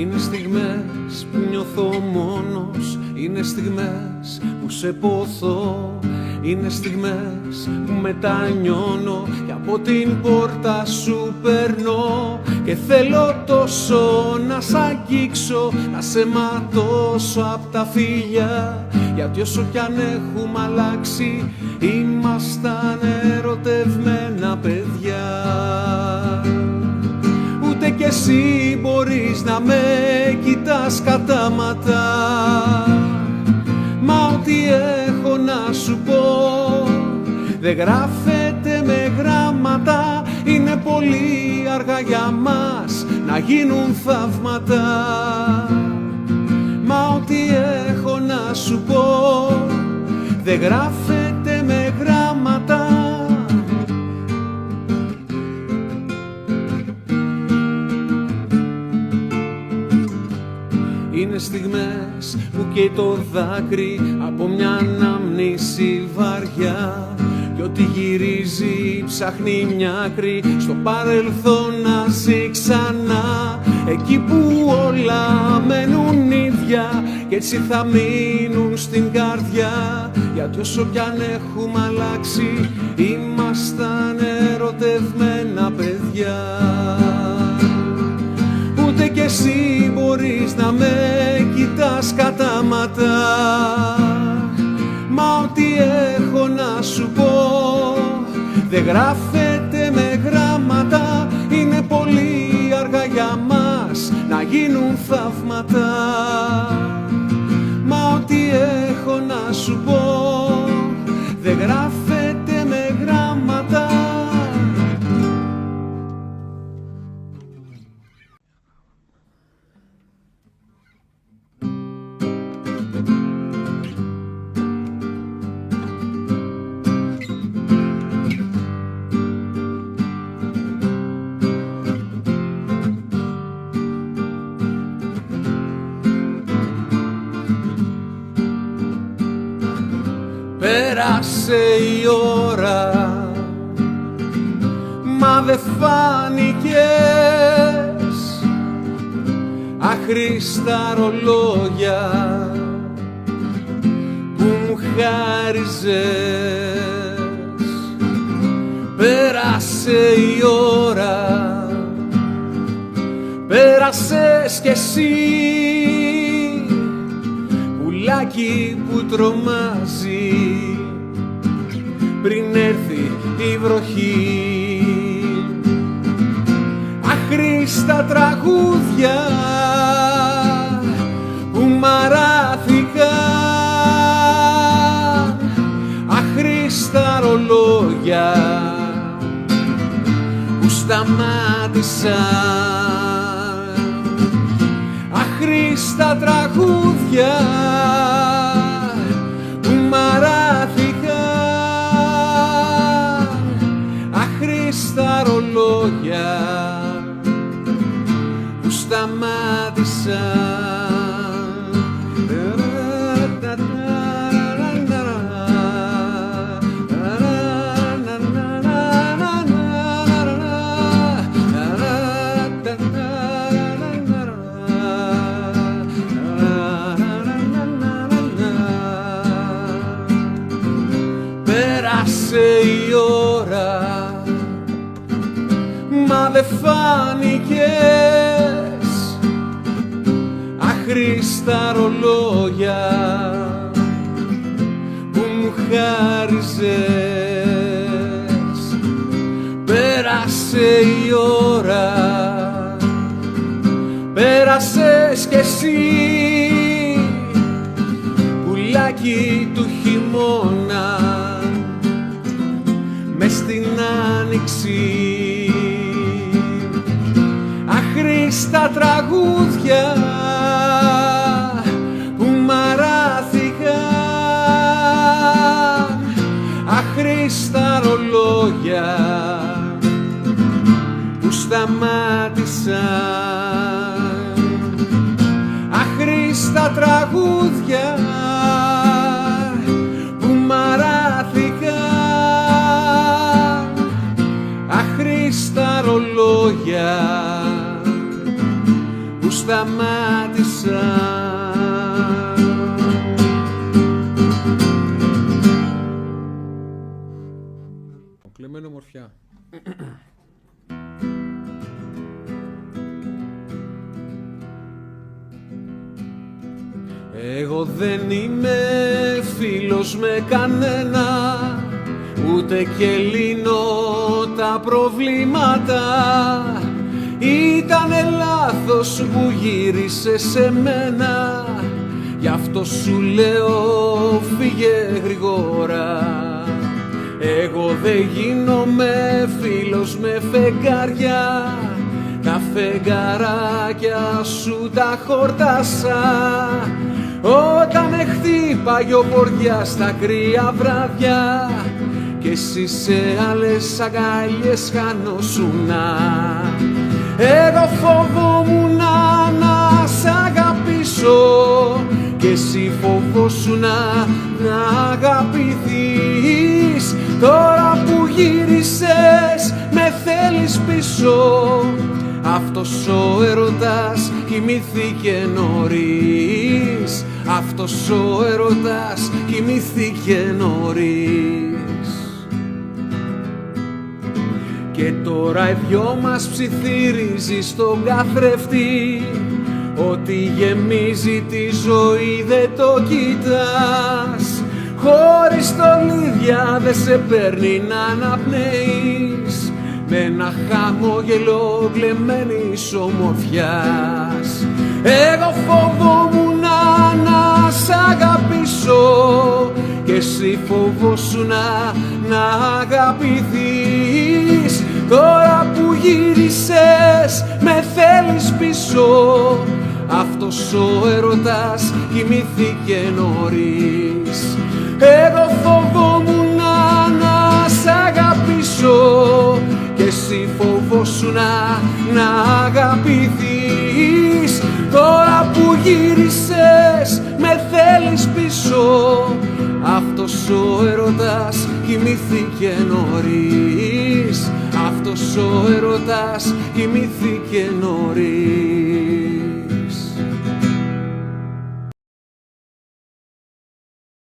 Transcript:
Είναι στιγμές που νιώθω μόνος, είναι στιγμές που σε ποθώ, είναι στιγμές που μετανιώνω και από την πόρτα σου περνώ και θέλω τόσο να σ' αγγίξω, να σε ματώσω απ' τα φιλιά, γιατί όσο κι αν έχουμε αλλάξει ήμασταν ερωτευμένα παιδιά. Ούτε κι εσύ μπορείς να με κοιτάς κατάματα, μα ό,τι έχω να σου πω δεν γράφεται με γράμματα. Είναι πολύ αργά για μας να γίνουν θαύματα, μα ό,τι έχω να σου πω δεν γράφεται με γράμματα. Είναι στιγμές που καίει το δάκρυ από μια ανάμνηση βαριά κι ό,τι γυρίζει ψάχνει μια άκρη στο παρελθόν να ζει ξανά, εκεί που όλα μένουν ίδια και έτσι θα μείνουν στην καρδιά, γιατί όσο κι αν έχουμε αλλάξει ήμασταν ερωτευμένα παιδιά. Ούτε κι εσύ μπορείς να με κοιτάς κατάματα, μα ό,τι έχω να σου πω δεν γράφεται με γράμματα. Είναι πολύ αργά για μας να γίνουν θαύματα, μα ό,τι έχω να σου πω δεν γράφεται με γράμματα. Πέρασε η ώρα, μα δεν φάνηκες, άχρηστα ρολόγια που μου χάριζες. Πέρασε η ώρα, πέρασες κι εσύ, πουλάκι που τρομάζει πριν έρθει η βροχή. Άχρηστα τραγούδια που μαράθηκαν, άχρηστα ρολόγια που σταμάτησαν, άχρηστα τραγούδια που μαράθηκαν, άχρηστα ρολόγια που σταμάτησαν. Πέρασε η ώρα, μα δεν φάνηκες, άχρηστα ρολόγια που μου χάριζες. Πέρασε η ώρα, πέρασες κι εσύ, πουλάκι του χειμώνα μες στην άνοιξη. Άχρηστα τραγούδια που μαράθηκαν, άχρηστα ρολόγια που σταμάτησαν, άχρηστα τραγούδια που μαράθηκαν, άχρηστα ρολόγια που σταμάτησα. Κλεμμένο μορφιά. Εγώ δεν είμαι φίλος με κανένα, ούτε και λύνω τα προβλήματα. Ήτανε λάθος που γύρισε σε μένα, γι' αυτό σου λέω φύγε γρήγορα. Εγώ δεν γίνομαι φίλος με φεγγάρια, τα φεγγαράκια σου τα χορτάσα. Όταν με χτύπαγε ο βοριάς στα κρύα βράδια και εσύ σε άλλες αγκάλιες χανόσουνα. Εγώ φοβόμουν να σ' αγαπήσω και εσύ φοβόσουνα να αγαπηθείς. Τώρα που γύρισες με θέλεις πίσω, αυτός ο έρωτας κοιμήθηκε νωρίς. Αυτός ο έρωτας κοιμήθηκε νωρίς. Και τώρα οι δυο μας ψιθύριζει στον καθρέφτη, ότι γεμίζει τη ζωή δεν το κοιτάς. Χωρίς στολίδια δεν σε παίρνει να αναπνέεις, με ένα χαμόγελο κλεμμένης ομορφιάς. Εγώ φοβόμουν να σ' αγαπήσω και εσύ φοβόσουνα να αγαπηθείς. Τώρα που γύρισες με θέλεις πίσω, αυτός ο έρωτας κοιμήθηκε νωρίς. Εγώ φοβόμουν να σ' αγαπήσω και εσύ φοβόσουνα να αγαπηθείς. Τώρα που γύρισες με θέλεις πίσω, αυτός ο έρωτας κοιμήθηκε νωρίς. Αυτός ο έρωτας κοιμήθηκε νωρίς.